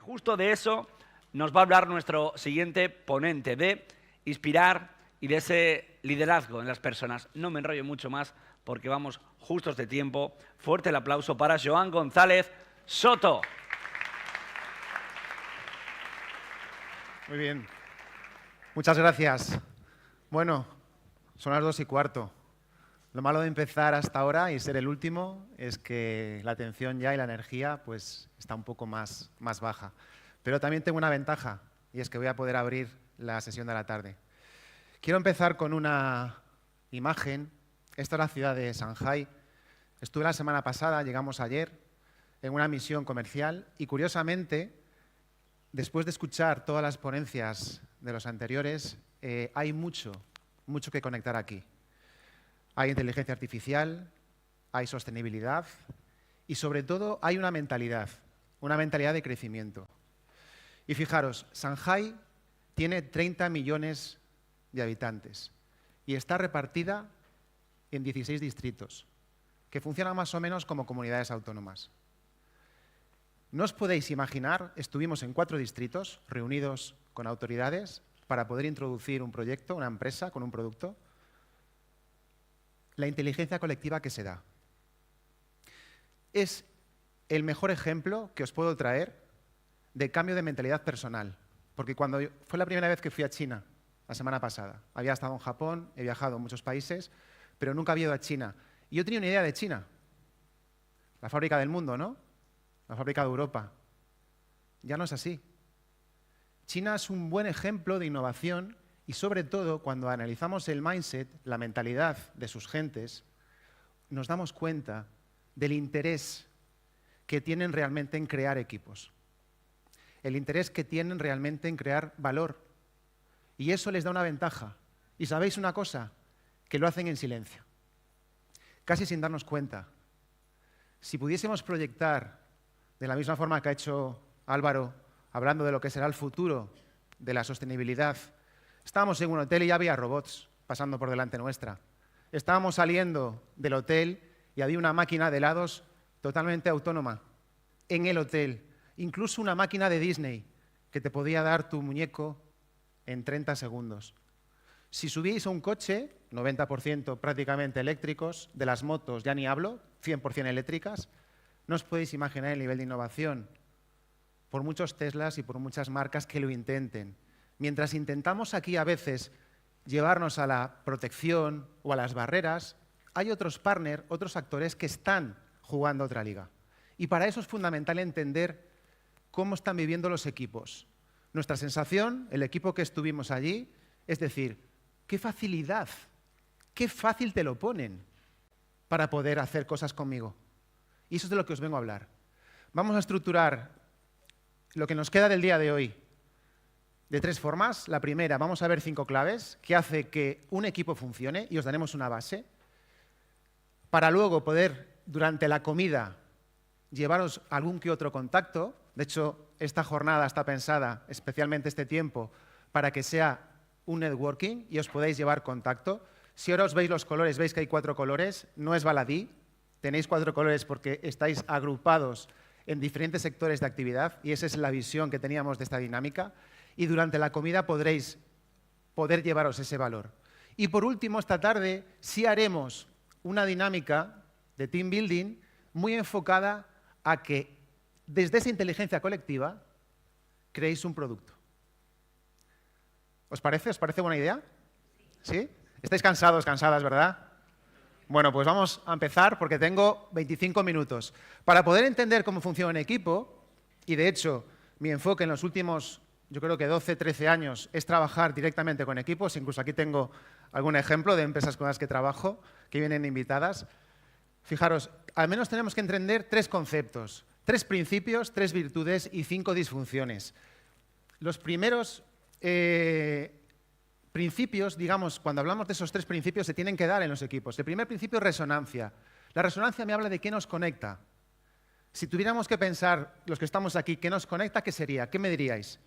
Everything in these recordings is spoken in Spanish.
Justo de eso nos va a hablar nuestro siguiente ponente, de inspirar y de ese liderazgo en las personas. No me enrollo mucho más porque vamos justos de tiempo. Fuerte el aplauso para Joan González Soto. Muy bien. Muchas gracias. Bueno, son las 2:15. Lo malo de empezar hasta ahora y ser el último es que la atención ya y la energía pues está un poco más baja. Pero también tengo una ventaja y es que voy a poder abrir la sesión de la tarde. Quiero empezar con una imagen. Esta es la ciudad de Shanghái. Estuve la semana pasada, llegamos ayer, en una misión comercial y curiosamente, después de escuchar todas las ponencias de los anteriores, hay mucho que conectar aquí. Hay inteligencia artificial, hay sostenibilidad y sobre todo hay una mentalidad de crecimiento. Y fijaros, Shanghái tiene 30 millones de habitantes y está repartida en 16 distritos, que funcionan más o menos como comunidades autónomas. No os podéis imaginar, estuvimos en 4 distritos reunidos con autoridades para poder introducir un proyecto, una empresa con un producto, la inteligencia colectiva que se da. Es el mejor ejemplo que os puedo traer de cambio de mentalidad personal, porque fue la primera vez que fui a China, la semana pasada. Había estado en Japón, he viajado a muchos países, pero nunca había ido a China. Y yo tenía una idea de China, la fábrica del mundo, ¿no? La fábrica de Europa. Ya no es así. China es un buen ejemplo de innovación y sobre todo cuando analizamos el mindset, la mentalidad de sus gentes, nos damos cuenta del interés que tienen realmente en crear equipos. El interés que tienen realmente en crear valor. Y eso les da una ventaja. Y sabéis una cosa, que lo hacen en silencio. Casi sin darnos cuenta. Si pudiésemos proyectar de la misma forma que ha hecho Álvaro, hablando de lo que será el futuro de la sostenibilidad. Estábamos en un hotel y ya había robots pasando por delante nuestra. Estábamos saliendo del hotel y había una máquina de helados totalmente autónoma en el hotel. Incluso una máquina de Disney que te podía dar tu muñeco en 30 segundos. Si subíais a un coche, 90% prácticamente eléctricos, de las motos ya ni hablo, 100% eléctricas, no os podéis imaginar el nivel de innovación, por muchos Teslas y por muchas marcas que lo intenten. Mientras intentamos aquí a veces llevarnos a la protección o a las barreras, hay otros partners, otros actores que están jugando otra liga. Y para eso es fundamental entender cómo están viviendo los equipos. Nuestra sensación, el equipo que estuvimos allí, es decir, qué facilidad, qué fácil te lo ponen para poder hacer cosas conmigo. Y eso es de lo que os vengo a hablar. Vamos a estructurar lo que nos queda del día de hoy de 3 formas. La primera, vamos a ver 5 claves que hace que un equipo funcione y os daremos una base para luego poder, durante la comida, llevaros algún que otro contacto. De hecho, esta jornada está pensada, especialmente este tiempo, para que sea un networking y os podáis llevar contacto. Si ahora os veis los colores, veis que hay 4 colores, no es baladí. Tenéis 4 colores porque estáis agrupados en diferentes sectores de actividad y esa es la visión que teníamos de esta dinámica. Y durante la comida podréis poder llevaros ese valor. Y por último, esta tarde sí haremos una dinámica de team building muy enfocada a que desde esa inteligencia colectiva creéis un producto. ¿Os parece? ¿Os parece buena idea? ¿Sí? ¿Estáis cansados, cansadas, verdad? Bueno, pues vamos a empezar porque tengo 25 minutos. Para poder entender cómo funciona un equipo, y de hecho mi enfoque en los últimos, yo creo que 12, 13 años, es trabajar directamente con equipos, incluso aquí tengo algún ejemplo de empresas con las que trabajo, que vienen invitadas. Fijaros, al menos tenemos que entender 3 conceptos, 3 principios, 3 virtudes y 5 disfunciones. Los primeros principios, digamos, cuando hablamos de esos 3 principios, se tienen que dar en los equipos. El primer principio es resonancia. La resonancia me habla de qué nos conecta. Si tuviéramos que pensar, los que estamos aquí, qué nos conecta, ¿qué sería? ¿Qué me diríais?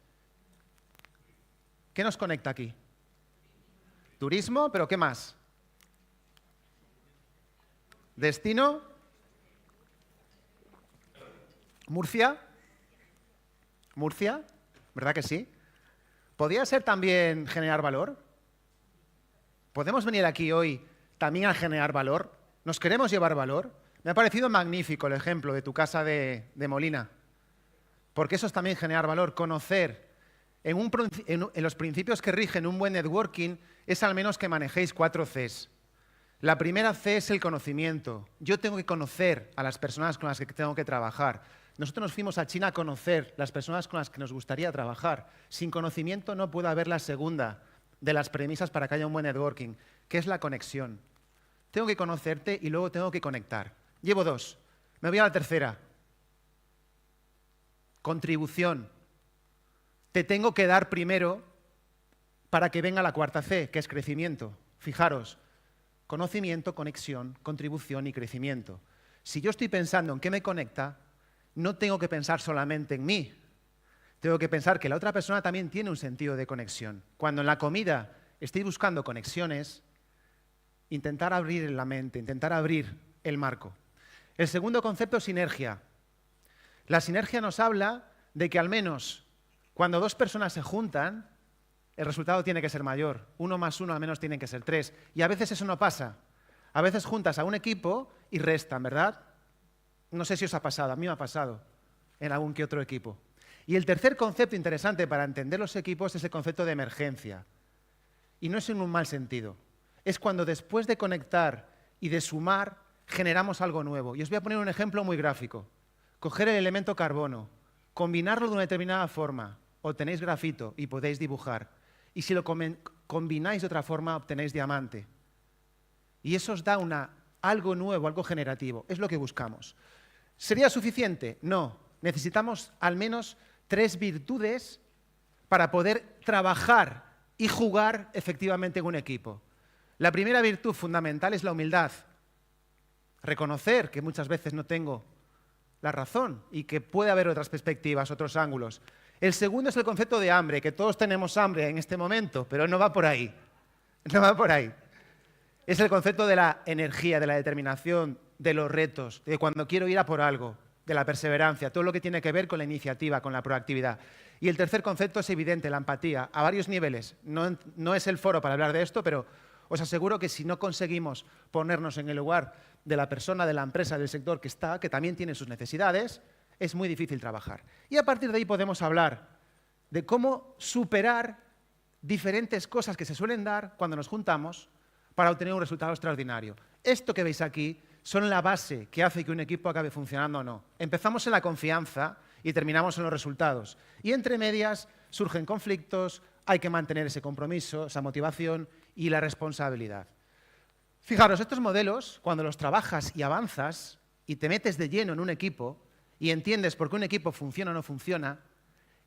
¿Qué nos conecta aquí? Turismo, pero ¿qué más? Destino. Murcia. Murcia, ¿verdad que sí? ¿Podría ser también generar valor? ¿Podemos venir aquí hoy también a generar valor? ¿Nos queremos llevar valor? Me ha parecido magnífico el ejemplo de tu casa de Molina, porque eso es también generar valor. Conocer en los principios que rigen un buen networking es al menos que manejéis 4 Cs. La primera C es el conocimiento. Yo tengo que conocer a las personas con las que tengo que trabajar. Nosotros nos fuimos a China a conocer las personas con las que nos gustaría trabajar. Sin conocimiento no puede haber la segunda de las premisas para que haya un buen networking, que es la conexión. Tengo que conocerte y luego tengo que conectar. Llevo 2. Me voy a la tercera. Contribución. Te tengo que dar primero para que venga la cuarta C, que es crecimiento. Fijaros, conocimiento, conexión, contribución y crecimiento. Si yo estoy pensando en qué me conecta, no tengo que pensar solamente en mí. Tengo que pensar que la otra persona también tiene un sentido de conexión. Cuando en la comida estoy buscando conexiones, intentar abrir la mente, intentar abrir el marco. El segundo concepto es sinergia. La sinergia nos habla de que al menos cuando 2 personas se juntan, el resultado tiene que ser mayor. 1 más 1 al menos tienen que ser 3. Y a veces eso no pasa. A veces juntas a un equipo y restan, ¿verdad? No sé si os ha pasado, a mí me ha pasado en algún que otro equipo. Y el tercer concepto interesante para entender los equipos es el concepto de emergencia. Y no es en un mal sentido. Es cuando después de conectar y de sumar, generamos algo nuevo. Y os voy a poner un ejemplo muy gráfico. Coger el elemento carbono, combinarlo de una determinada forma, obtenéis grafito y podéis dibujar. Y si lo combináis de otra forma, obtenéis diamante. Y eso os da algo nuevo, algo generativo. Es lo que buscamos. ¿Sería suficiente? No. Necesitamos al menos 3 virtudes para poder trabajar y jugar efectivamente en un equipo. La primera virtud fundamental es la humildad. Reconocer que muchas veces no tengo la razón y que puede haber otras perspectivas, otros ángulos. El segundo es el concepto de hambre, que todos tenemos hambre en este momento, pero no va por ahí. No va por ahí. Es el concepto de la energía, de la determinación, de los retos, de cuando quiero ir a por algo, de la perseverancia, todo lo que tiene que ver con la iniciativa, con la proactividad. Y el tercer concepto es evidente, la empatía, a varios niveles. No es el foro para hablar de esto, pero os aseguro que si no conseguimos ponernos en el lugar de la persona, de la empresa, del sector que está, que también tiene sus necesidades, es muy difícil trabajar. Y a partir de ahí podemos hablar de cómo superar diferentes cosas que se suelen dar cuando nos juntamos para obtener un resultado extraordinario. Esto que veis aquí son la base que hace que un equipo acabe funcionando o no. Empezamos en la confianza y terminamos en los resultados. Y entre medias surgen conflictos, hay que mantener ese compromiso, esa motivación y la responsabilidad. Fijaros, estos modelos, cuando los trabajas y avanzas y te metes de lleno en un equipo y entiendes por qué un equipo funciona o no funciona,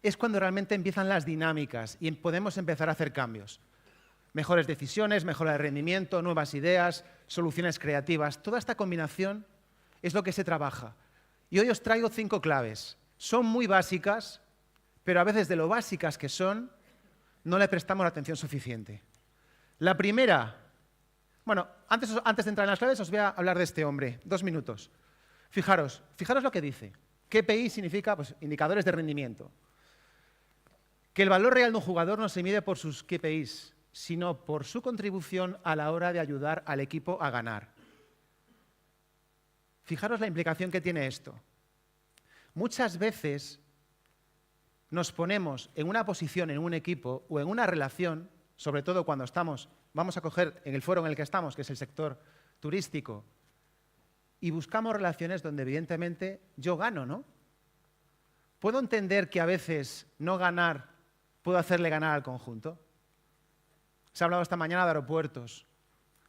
es cuando realmente empiezan las dinámicas y podemos empezar a hacer cambios. Mejores decisiones, mejora de rendimiento, nuevas ideas, soluciones creativas. Toda esta combinación es lo que se trabaja. Y hoy os traigo 5 claves. Son muy básicas, pero a veces de lo básicas que son, no le prestamos la atención suficiente. La primera, bueno, antes de entrar en las claves os voy a hablar de este hombre. 2 minutos. Fijaros lo que dice. KPI significa pues, indicadores de rendimiento. Que el valor real de un jugador no se mide por sus KPIs, sino por su contribución a la hora de ayudar al equipo a ganar. Fijaros la implicación que tiene esto. Muchas veces nos ponemos en una posición en un equipo o en una relación, sobre todo cuando vamos a coger en el foro en el que estamos, que es el sector turístico, y buscamos relaciones donde evidentemente yo gano, ¿no? ¿Puedo entender que a veces no ganar puedo hacerle ganar al conjunto? Se ha hablado esta mañana de aeropuertos,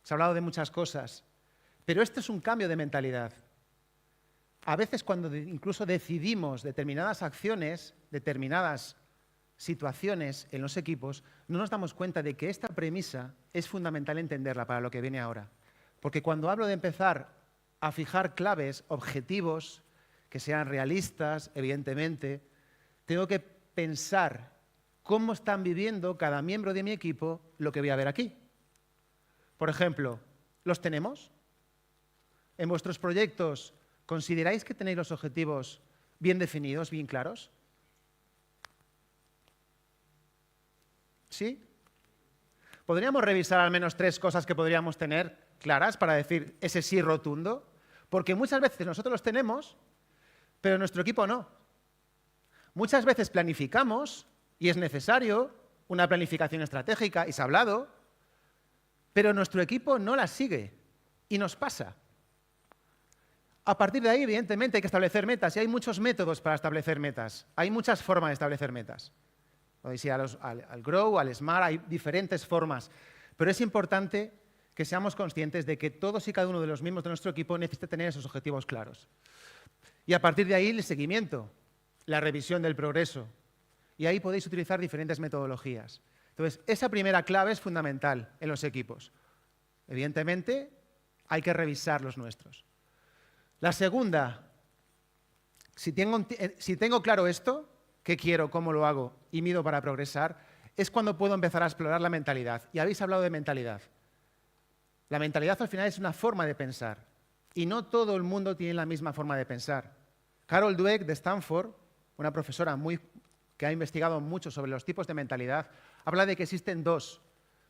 se ha hablado de muchas cosas, pero esto es un cambio de mentalidad. A veces cuando incluso decidimos determinadas acciones, determinadas situaciones en los equipos, no nos damos cuenta de que esta premisa es fundamental entenderla para lo que viene ahora. Porque cuando hablo de empezar a fijar claves, objetivos, que sean realistas, evidentemente, tengo que pensar cómo están viviendo cada miembro de mi equipo lo que voy a ver aquí. Por ejemplo, ¿los tenemos? ¿En vuestros proyectos consideráis que tenéis los objetivos bien definidos, bien claros? ¿Sí? ¿Podríamos revisar al menos 3 cosas que podríamos tener claras para decir ese sí rotundo? Porque muchas veces nosotros los tenemos, pero nuestro equipo no. Muchas veces planificamos, y es necesario una planificación estratégica, y se ha hablado, pero nuestro equipo no la sigue, y nos pasa. A partir de ahí, evidentemente, hay que establecer metas, y hay muchos métodos para establecer metas. Hay muchas formas de establecer metas. Podéis ir al Grow, al Smart, hay diferentes formas. Pero es importante que seamos conscientes de que todos y cada uno de los miembros de nuestro equipo necesita tener esos objetivos claros. Y a partir de ahí, el seguimiento, la revisión del progreso. Y ahí podéis utilizar diferentes metodologías. Entonces, esa primera clave es fundamental en los equipos. Evidentemente, hay que revisar los nuestros. La segunda, si tengo claro esto, qué quiero, cómo lo hago y mido para progresar, es cuando puedo empezar a explorar la mentalidad. Y habéis hablado de mentalidad. La mentalidad al final es una forma de pensar. Y no todo el mundo tiene la misma forma de pensar. Carol Dweck de Stanford, una profesora que ha investigado mucho sobre los tipos de mentalidad, habla de que existen 2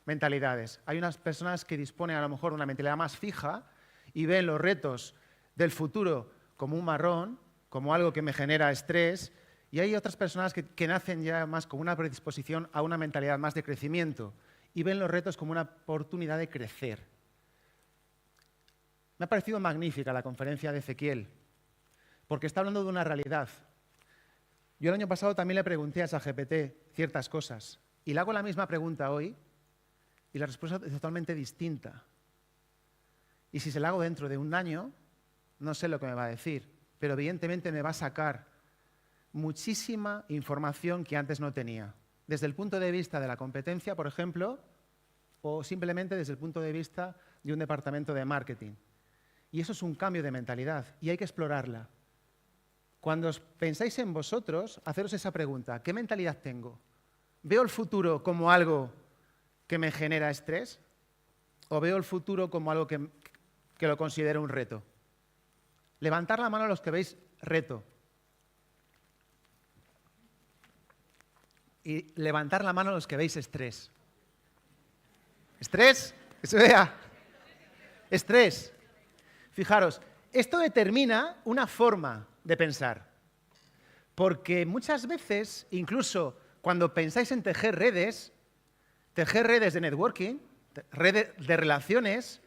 mentalidades. Hay unas personas que disponen a lo mejor de una mentalidad más fija y ven los retos del futuro como un marrón, como algo que me genera estrés, y hay otras personas que nacen ya más con una predisposición a una mentalidad más de crecimiento y ven los retos como una oportunidad de crecer. Me ha parecido magnífica la conferencia de Ezequiel, porque está hablando de una realidad. Yo el año pasado también le pregunté a ChatGPT ciertas cosas, y le hago la misma pregunta hoy, y la respuesta es totalmente distinta. Y si se la hago dentro de un año, no sé lo que me va a decir, pero evidentemente me va a sacar muchísima información que antes no tenía. Desde el punto de vista de la competencia, por ejemplo, o simplemente desde el punto de vista de un departamento de marketing. Y eso es un cambio de mentalidad y hay que explorarla. Cuando os pensáis en vosotros, haceros esa pregunta, ¿qué mentalidad tengo? ¿Veo el futuro como algo que me genera estrés? ¿O veo el futuro como algo que lo considero un reto? Levantar la mano a los que veis reto. Y levantar la mano a los que veis estrés. ¿Estrés? Que se vea. Estrés. Fijaros, esto determina una forma de pensar. Porque muchas veces, incluso cuando pensáis en tejer redes de networking, redes de relaciones,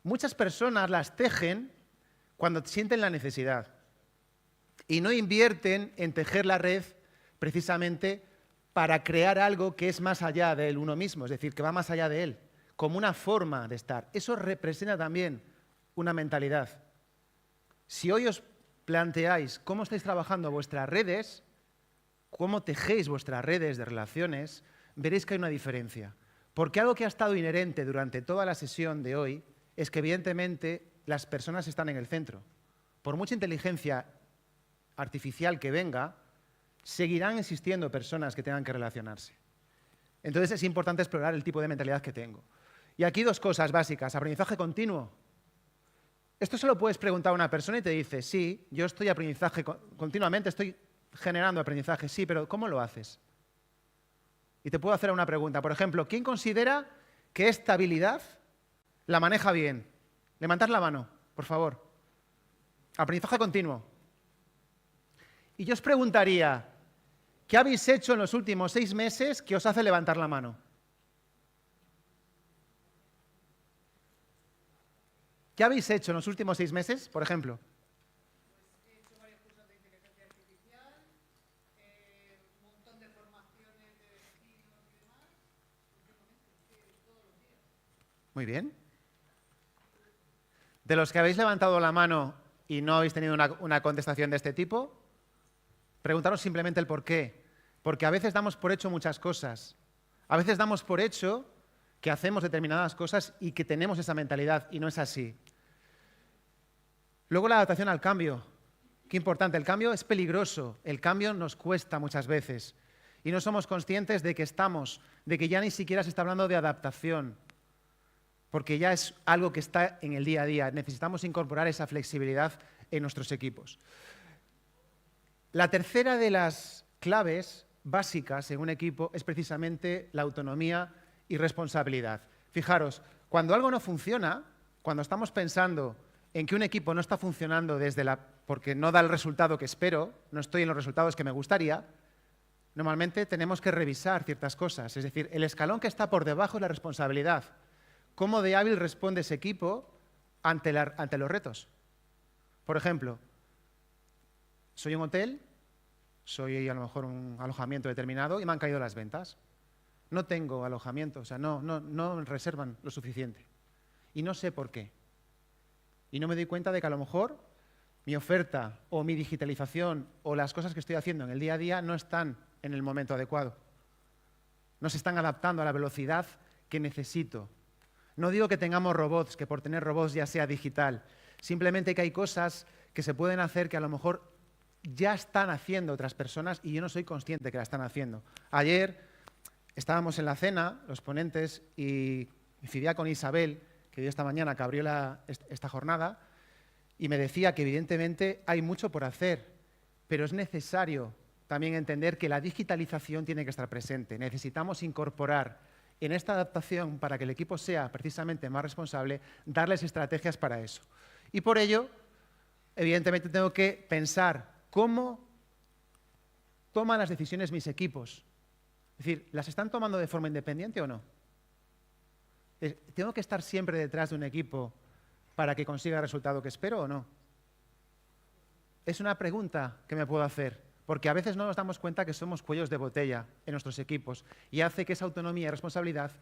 muchas personas las tejen cuando sienten la necesidad. Y no invierten en tejer la red precisamente para crear algo que es más allá de uno mismo, es decir, que va más allá de él, como una forma de estar. Eso representa también una mentalidad. Si hoy os planteáis cómo estáis trabajando vuestras redes, cómo tejéis vuestras redes de relaciones, veréis que hay una diferencia. Porque algo que ha estado inherente durante toda la sesión de hoy es que evidentemente las personas están en el centro. Por mucha inteligencia artificial que venga, seguirán existiendo personas que tengan que relacionarse. Entonces es importante explorar el tipo de mentalidad que tengo. Y aquí 2 cosas básicas. Aprendizaje continuo. Esto se lo puedes preguntar a una persona y te dice, sí, yo estoy aprendizaje continuamente, estoy generando aprendizaje, sí, pero ¿cómo lo haces? Y te puedo hacer una pregunta. Por ejemplo, ¿quién considera que esta habilidad la maneja bien? Levantad la mano, por favor. Aprendizaje continuo. Y yo os preguntaría, ¿qué habéis hecho en los últimos 6 meses que os hace levantar la mano? ¿Qué habéis hecho en los últimos 6 meses, por ejemplo? Pues he hecho varios cursos de inteligencia artificial, un montón de formaciones de destinos y demás, últimamente, todos los días. Muy bien. De los que habéis levantado la mano y no habéis tenido una contestación de este tipo, preguntaros simplemente el por qué. Porque a veces damos por hecho muchas cosas. A veces damos por hecho que hacemos determinadas cosas y que tenemos esa mentalidad, y no es así. Luego la adaptación al cambio. Qué importante, el cambio es peligroso, el cambio nos cuesta muchas veces. Y no somos conscientes de que ya ni siquiera se está hablando de adaptación, porque ya es algo que está en el día a día. Necesitamos incorporar esa flexibilidad en nuestros equipos. La tercera de las claves básicas en un equipo es precisamente la autonomía y responsabilidad. Fijaros, cuando algo no funciona, cuando estamos pensando en que un equipo no está funcionando porque no da el resultado que espero, no estoy en los resultados que me gustaría, normalmente tenemos que revisar ciertas cosas. Es decir, el escalón que está por debajo es la responsabilidad. ¿Cómo de hábil responde ese equipo ante los retos? Por ejemplo, soy un hotel, soy a lo mejor un alojamiento determinado y me han caído las ventas. No tengo alojamiento, o sea, no reservan lo suficiente. Y no sé por qué. Y no me doy cuenta de que a lo mejor mi oferta o mi digitalización o las cosas que estoy haciendo en el día a día no están en el momento adecuado. No se están adaptando a la velocidad que necesito. No digo que tengamos robots, que por tener robots ya sea digital. Simplemente que hay cosas que se pueden hacer que a lo mejor ya están haciendo otras personas y yo no soy consciente que la están haciendo. Ayer estábamos en la cena, los ponentes, y coincidía con Isabel, que dio esta mañana, que abrió esta jornada, y me decía que evidentemente hay mucho por hacer, pero es necesario también entender que la digitalización tiene que estar presente. Necesitamos incorporar en esta adaptación, para que el equipo sea precisamente más responsable, darles estrategias para eso. Y por ello, evidentemente, tengo que pensar cómo toman las decisiones mis equipos. Es decir, ¿las están tomando de forma independiente o no? ¿Tengo que estar siempre detrás de un equipo para que consiga el resultado que espero o no? Es una pregunta que me puedo hacer, porque a veces no nos damos cuenta que somos cuellos de botella en nuestros equipos y hace que esa autonomía y responsabilidad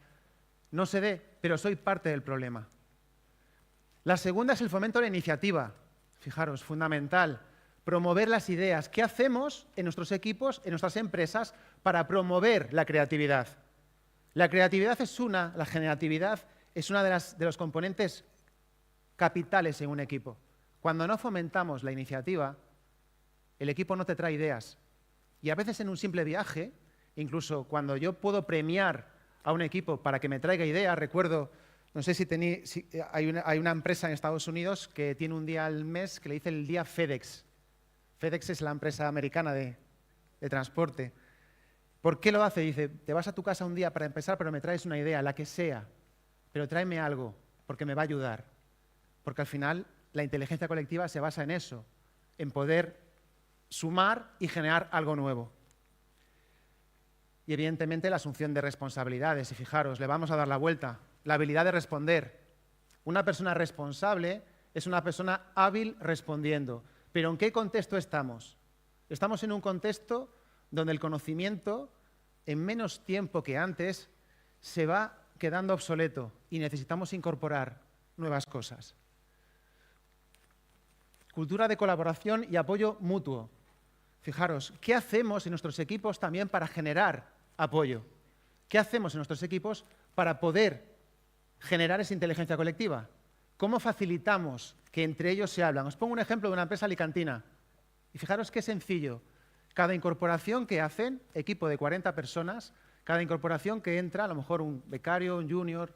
no se dé, pero soy parte del problema. La segunda es el fomento de la iniciativa. Fijaros, fundamental. Promover las ideas. ¿Qué hacemos en nuestros equipos, en nuestras empresas, para promover la creatividad? La creatividad la generatividad es una de los componentes capitales en un equipo. Cuando no fomentamos la iniciativa, el equipo no te trae ideas. Y a veces en un simple viaje, incluso cuando yo puedo premiar a un equipo para que me traiga ideas, recuerdo, no sé si hay una empresa en Estados Unidos que tiene un día al mes que le dice el día FedEx. FedEx es la empresa americana de transporte. ¿Por qué lo hace? Dice, te vas a tu casa un día para empezar, pero me traes una idea, la que sea, pero tráeme algo, porque me va a ayudar. Porque al final la inteligencia colectiva se basa en eso, en poder sumar y generar algo nuevo. Y evidentemente la asunción de responsabilidades. Y fijaros, le vamos a dar la vuelta. La habilidad de responder. Una persona responsable es una persona hábil respondiendo. ¿Pero en qué contexto estamos? Estamos en un contexto donde el conocimiento, en menos tiempo que antes, se va quedando obsoleto y necesitamos incorporar nuevas cosas. Cultura de colaboración y apoyo mutuo. Fijaros, ¿qué hacemos en nuestros equipos también para generar apoyo? ¿Qué hacemos en nuestros equipos para poder generar esa inteligencia colectiva? ¿Cómo facilitamos que entre ellos se hablan? Os pongo un ejemplo de una empresa alicantina. Y fijaros qué sencillo. Cada incorporación que hacen, equipo de 40 personas, cada incorporación que entra, a lo mejor un becario, un junior,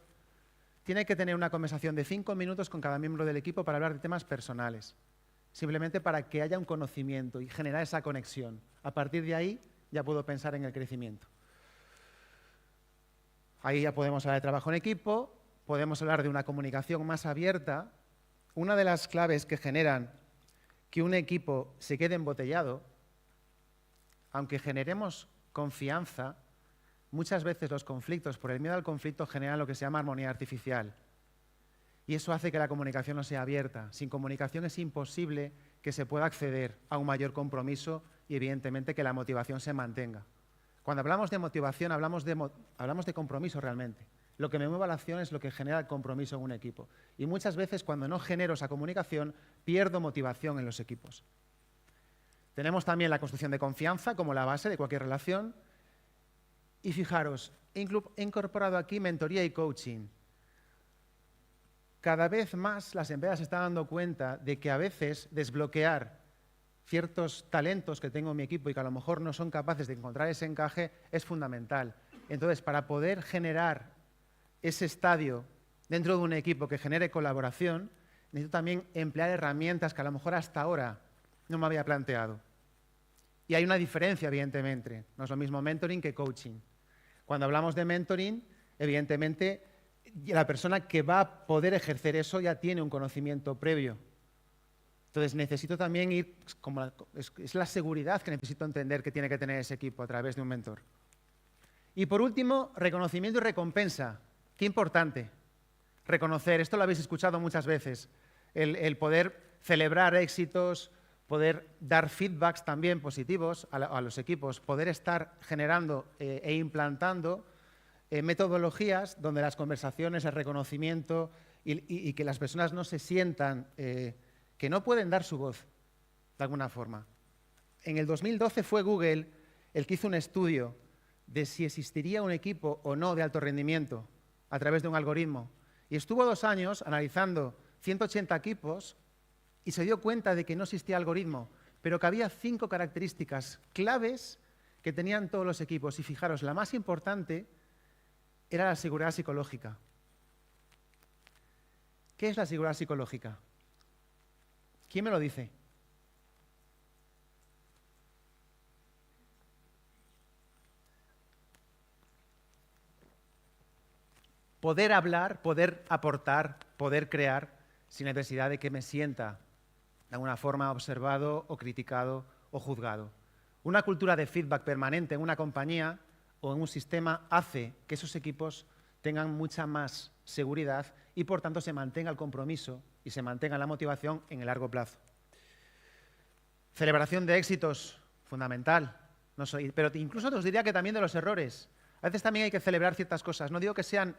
tiene que tener una conversación de 5 minutos con cada miembro del equipo para hablar de temas personales. Simplemente para que haya un conocimiento y generar esa conexión. A partir de ahí ya puedo pensar en el crecimiento. Ahí ya podemos hablar de trabajo en equipo, podemos hablar de una comunicación más abierta. Una de las claves que generan que un equipo se quede embotellado, aunque generemos confianza, muchas veces los conflictos, por el miedo al conflicto, generan lo que se llama armonía artificial. Y eso hace que la comunicación no sea abierta. Sin comunicación es imposible que se pueda acceder a un mayor compromiso y, evidentemente, que la motivación se mantenga. Cuando hablamos de motivación, hablamos de compromiso realmente. Lo que me mueve a la acción es lo que genera el compromiso en un equipo. Y muchas veces, cuando no genero esa comunicación, pierdo motivación en los equipos. Tenemos también la construcción de confianza como la base de cualquier relación. Y fijaros, he incorporado aquí mentoría y coaching. Cada vez más las empresas se están dando cuenta de que a veces desbloquear ciertos talentos que tengo en mi equipo y que a lo mejor no son capaces de encontrar ese encaje es fundamental. Entonces, para poder generar ese estadio dentro de un equipo que genere colaboración, necesito también emplear herramientas que a lo mejor hasta ahora no me había planteado. Y hay una diferencia, evidentemente. No es lo mismo mentoring que coaching. Cuando hablamos de mentoring, evidentemente, la persona que va a poder ejercer eso ya tiene un conocimiento previo. Entonces, necesito también ir, es la seguridad que necesito entender que tiene que tener ese equipo a través de un mentor. Y por último, reconocimiento y recompensa. Qué importante. Reconocer, esto lo habéis escuchado muchas veces, el poder celebrar éxitos, poder dar feedbacks también positivos a los equipos, poder estar generando e implantando metodologías donde las conversaciones, el reconocimiento y que las personas no se sientan que no pueden dar su voz de alguna forma. En el 2012 fue Google el que hizo un estudio de si existiría un equipo o no de alto rendimiento a través de un algoritmo. Y estuvo 2 años analizando 180 equipos y se dio cuenta de que no existía algoritmo, pero que había 5 características claves que tenían todos los equipos. Y fijaros, la más importante era la seguridad psicológica. ¿Qué es la seguridad psicológica? ¿Quién me lo dice? Poder hablar, poder aportar, poder crear, sin necesidad de que me sienta de alguna forma observado o criticado o juzgado. Una cultura de feedback permanente en una compañía o en un sistema hace que esos equipos tengan mucha más seguridad y, por tanto, se mantenga el compromiso y se mantenga la motivación en el largo plazo. Celebración de éxitos, fundamental. Pero incluso os diría que también de los errores. A veces también hay que celebrar ciertas cosas. No digo que sean,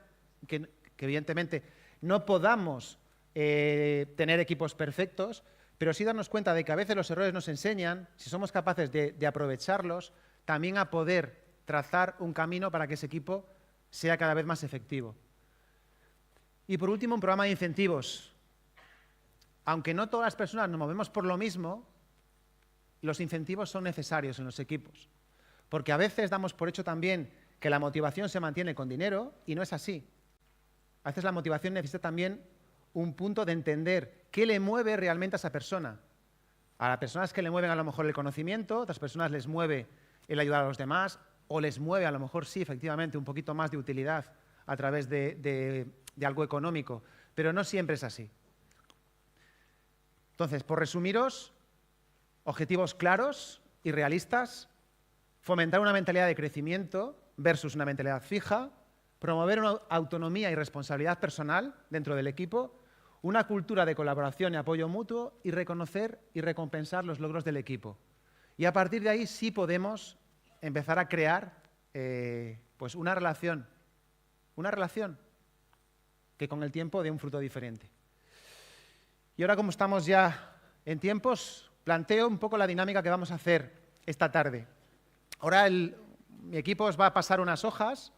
que evidentemente no podamos tener equipos perfectos, pero sí darnos cuenta de que a veces los errores nos enseñan, si somos capaces de aprovecharlos, también a poder trazar un camino para que ese equipo sea cada vez más efectivo. Y por último, un programa de incentivos. Aunque no todas las personas nos movemos por lo mismo, los incentivos son necesarios en los equipos. Porque a veces damos por hecho también que la motivación se mantiene con dinero y no es así. A veces la motivación necesita también un punto de entender qué le mueve realmente a esa persona. A las personas que le mueven a lo mejor el conocimiento, a otras personas les mueve el ayudar a los demás, o les mueve a lo mejor sí, efectivamente, un poquito más de utilidad a través de algo económico, pero no siempre es así. Entonces, por resumiros, objetivos claros y realistas, fomentar una mentalidad de crecimiento versus una mentalidad fija, promover una autonomía y responsabilidad personal dentro del equipo, una cultura de colaboración y apoyo mutuo y reconocer y recompensar los logros del equipo. Y a partir de ahí sí podemos empezar a crear pues una relación que con el tiempo dé un fruto diferente. Y ahora, como estamos ya en tiempos, planteo un poco la dinámica que vamos a hacer esta tarde. Ahora mi equipo os va a pasar unas hojas.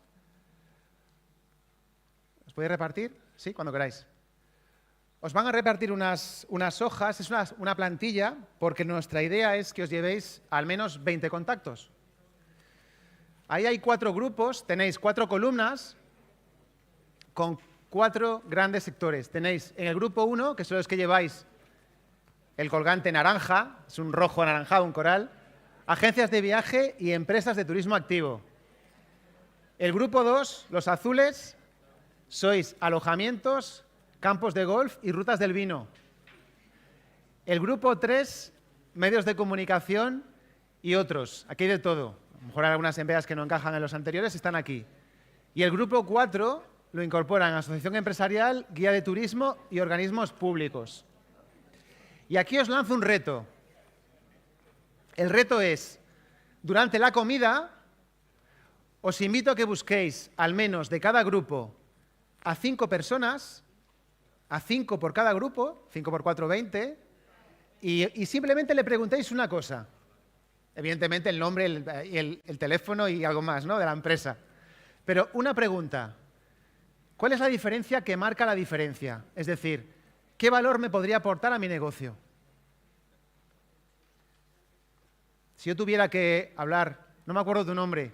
¿Os podéis repartir? Sí, cuando queráis. Os van a repartir unas hojas, es una plantilla, porque nuestra idea es que os llevéis al menos 20 contactos. Ahí hay 4 grupos, tenéis 4 columnas con 4 grandes sectores. Tenéis en el grupo 1, que son los que lleváis el colgante naranja, es un rojo anaranjado, un coral, agencias de viaje y empresas de turismo activo. El grupo 2, los azules, sois alojamientos, campos de golf y rutas del vino. El grupo 3, medios de comunicación y otros. Aquí hay de todo. A lo mejor hay algunas empresas que no encajan en los anteriores, están aquí. Y el grupo 4 lo incorporan asociación empresarial, guía de turismo y organismos públicos. Y aquí os lanzo un reto. El reto es, durante la comida, os invito a que busquéis al menos de cada grupo a 5 personas, a 5 por cada grupo, 5 por 4, 20, y simplemente le preguntéis una cosa. Evidentemente el nombre, el teléfono y algo más, ¿no?, de la empresa. Pero una pregunta. ¿Cuál es la diferencia que marca la diferencia? Es decir, ¿qué valor me podría aportar a mi negocio? Si yo tuviera que hablar, no me acuerdo tu nombre.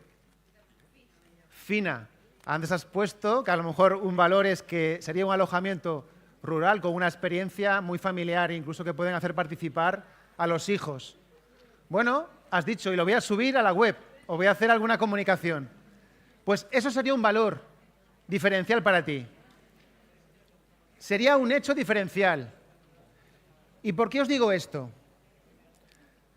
Fina. Antes has puesto que a lo mejor un valor es que sería un alojamiento rural con una experiencia muy familiar, incluso que pueden hacer participar a los hijos. Bueno, has dicho, y lo voy a subir a la web, o voy a hacer alguna comunicación. Pues eso sería un valor diferencial para ti. Sería un hecho diferencial. ¿Y por qué os digo esto?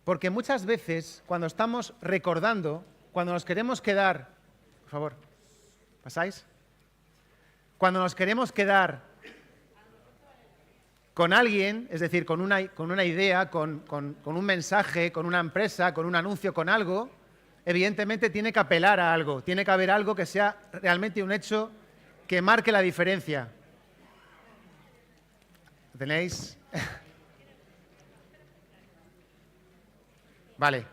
Porque muchas veces, cuando estamos recordando, cuando nos queremos quedar... Por favor, ¿pasáis? Cuando nos queremos quedar con alguien, es decir, con una idea, con un mensaje, con una empresa, con un anuncio, con algo, evidentemente tiene que apelar a algo, tiene que haber algo que sea realmente un hecho que marque la diferencia. ¿Tenéis? Vale.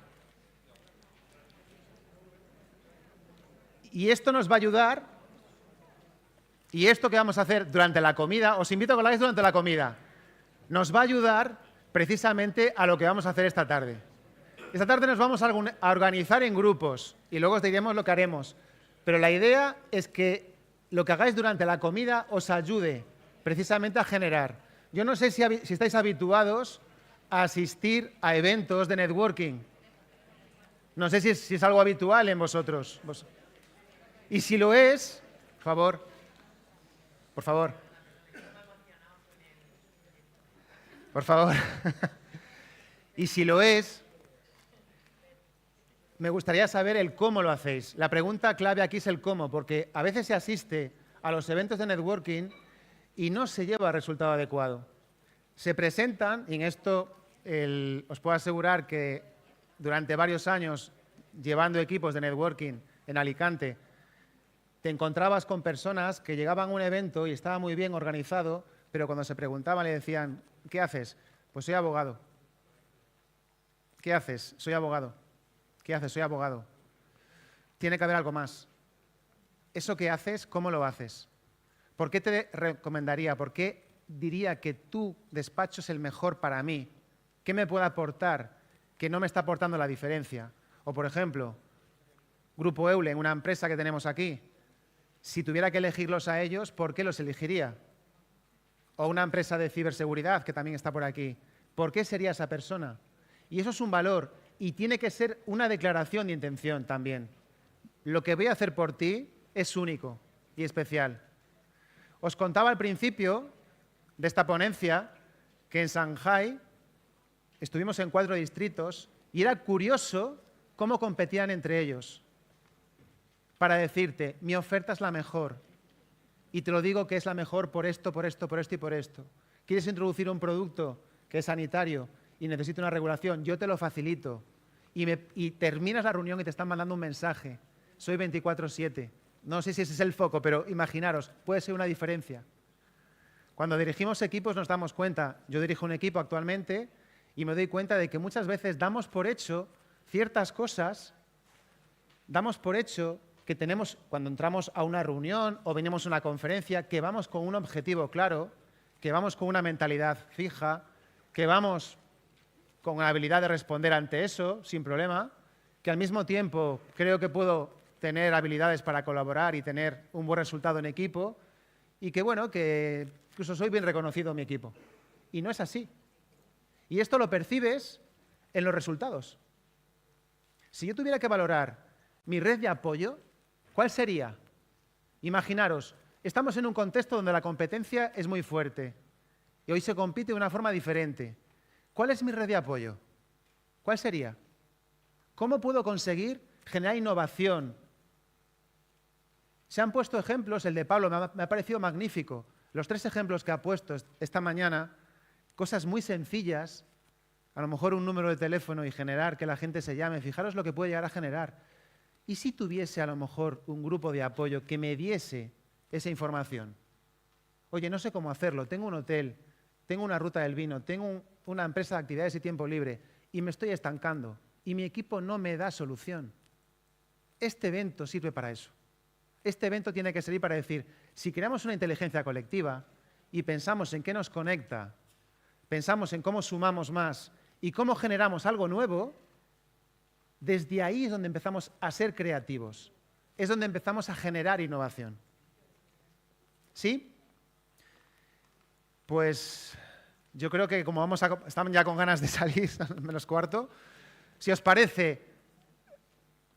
Y esto nos va a ayudar, y esto que vamos a hacer durante la comida, os invito a que lo hagáis durante la comida, nos va a ayudar precisamente a lo que vamos a hacer esta tarde. Esta tarde nos vamos a organizar en grupos y luego os diremos lo que haremos. Pero la idea es que lo que hagáis durante la comida os ayude precisamente a generar. Yo no sé si estáis habituados a asistir a eventos de networking. No sé si es algo habitual en vosotros. Y si lo es, por favor, por favor. Por favor. Y si lo es, me gustaría saber el cómo lo hacéis. La pregunta clave aquí es el cómo, porque a veces se asiste a los eventos de networking y no se lleva el resultado adecuado. Se presentan, y en esto os puedo asegurar que durante varios años llevando equipos de networking en Alicante, te encontrabas con personas que llegaban a un evento y estaba muy bien organizado, pero cuando se preguntaban le decían, ¿qué haces? Pues soy abogado. ¿Qué haces? Soy abogado. ¿Qué haces? Soy abogado. Tiene que haber algo más. ¿Eso que haces, cómo lo haces? ¿Por qué te recomendaría? ¿Por qué diría que tu despacho es el mejor para mí? ¿Qué me puede aportar que no me está aportando la diferencia? O, por ejemplo, Grupo Eulen, una empresa que tenemos aquí. Si tuviera que elegirlos a ellos, ¿por qué los elegiría? O una empresa de ciberseguridad que también está por aquí. ¿Por qué sería esa persona? Y eso es un valor y tiene que ser una declaración de intención también. Lo que voy a hacer por ti es único y especial. Os contaba al principio de esta ponencia que en Shanghái estuvimos en 4 distritos y era curioso cómo competían entre ellos para decirte, mi oferta es la mejor y te lo digo que es la mejor por esto, por esto, por esto y por esto. ¿Quieres introducir un producto que es sanitario y necesita una regulación? Yo te lo facilito. Y terminas la reunión y te están mandando un mensaje. Soy 24/7. No sé si ese es el foco, pero imaginaros, puede ser una diferencia. Cuando dirigimos equipos nos damos cuenta, yo dirijo un equipo actualmente y me doy cuenta de que muchas veces damos por hecho ciertas cosas, damos por hecho que tenemos, cuando entramos a una reunión o venimos a una conferencia, que vamos con un objetivo claro, que vamos con una mentalidad fija, que vamos con la habilidad de responder ante eso sin problema, que al mismo tiempo creo que puedo tener habilidades para colaborar y tener un buen resultado en equipo y que, bueno, que incluso soy bien reconocido en mi equipo. Y no es así. Y esto lo percibes en los resultados. Si yo tuviera que valorar mi red de apoyo, ¿cuál sería? Imaginaros, estamos en un contexto donde la competencia es muy fuerte y hoy se compite de una forma diferente. ¿Cuál es mi red de apoyo? ¿Cuál sería? ¿Cómo puedo conseguir generar innovación? Se han puesto ejemplos, el de Pablo me ha parecido magnífico. Los 3 ejemplos que ha puesto esta mañana, cosas muy sencillas, a lo mejor un número de teléfono y generar que la gente se llame. Fijaros lo que puede llegar a generar. ¿Y si tuviese a lo mejor un grupo de apoyo que me diese esa información? Oye, no sé cómo hacerlo, tengo un hotel, tengo una ruta del vino, tengo una empresa de actividades y tiempo libre y me estoy estancando y mi equipo no me da solución. Este evento sirve para eso. Este evento tiene que servir para decir, si creamos una inteligencia colectiva y pensamos en qué nos conecta, pensamos en cómo sumamos más y cómo generamos algo nuevo, desde ahí es donde empezamos a ser creativos. Es donde empezamos a generar innovación. ¿Sí? Pues yo creo que como estamos ya con ganas de salir, menos cuarto, Si os parece,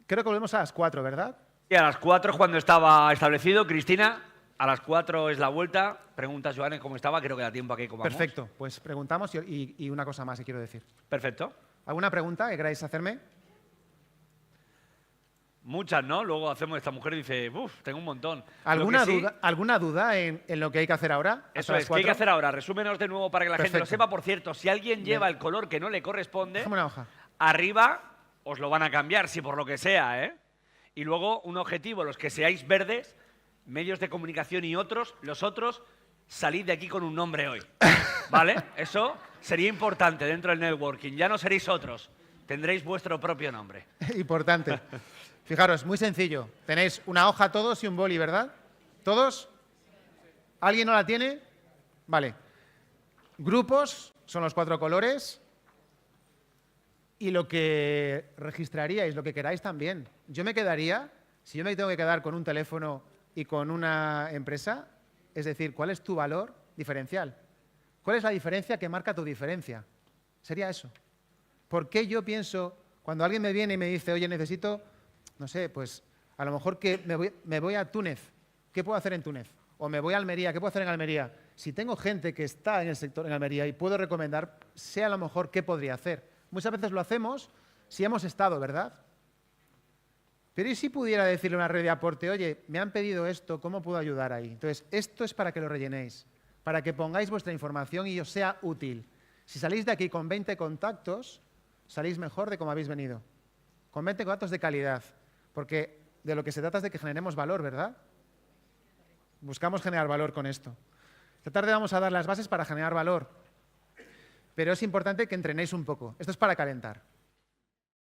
creo que volvemos a las 4, ¿verdad? Y a las 4 es cuando estaba establecido. Cristina, a las 4 es la vuelta. Pregunta, Joan, cómo estaba. Creo que da tiempo a que comamos. Perfecto, pues preguntamos y una cosa más que quiero decir. Perfecto. ¿Alguna pregunta que queráis hacerme? Muchas, ¿no? Luego hacemos, esta mujer dice, uff, tengo un montón. ¿Alguna duda en lo que hay que hacer ahora? Eso es, ¿qué hay que hacer ahora? Resúmenos de nuevo para que la gente lo Perfecto. sepa. Por cierto, si alguien lleva el color que no le corresponde, Déjame una hoja. arriba os lo van a cambiar, si por lo que sea, ¿eh? Y luego un objetivo, los que seáis verdes, medios de comunicación y otros, los otros, salid de aquí con un nombre hoy, ¿vale? Eso sería importante dentro del networking. Ya no seréis otros, tendréis vuestro propio nombre. Importante. Fijaros, muy sencillo. Tenéis una hoja todos y un boli, ¿verdad? ¿Todos? ¿Alguien no la tiene? Vale. Grupos son los 4 colores. Y lo que registraríais, lo que queráis también. Yo me quedaría, si yo me tengo que quedar con un teléfono y con una empresa, es decir, ¿cuál es tu valor diferencial? ¿Cuál es la diferencia que marca tu diferencia? Sería eso. ¿Por qué yo pienso, cuando alguien me viene y me dice, oye, necesito, no sé, pues a lo mejor que me voy a Túnez, ¿qué puedo hacer en Túnez? O me voy a Almería, ¿qué puedo hacer en Almería? Si tengo gente que está en el sector en Almería y puedo recomendar, sé a lo mejor qué podría hacer. Muchas veces lo hacemos si hemos estado, ¿verdad? Pero ¿y si pudiera decirle a una red de aporte, oye, me han pedido esto, ¿cómo puedo ayudar ahí? Entonces, esto es para que lo rellenéis, para que pongáis vuestra información y os sea útil. Si salís de aquí con 20 contactos, salís mejor de como habéis venido. Con 20 contactos de calidad. Porque de lo que se trata es de que generemos valor, ¿verdad? Buscamos generar valor con esto. Esta tarde vamos a dar las bases para generar valor. Pero es importante que entrenéis un poco. Esto es para calentar.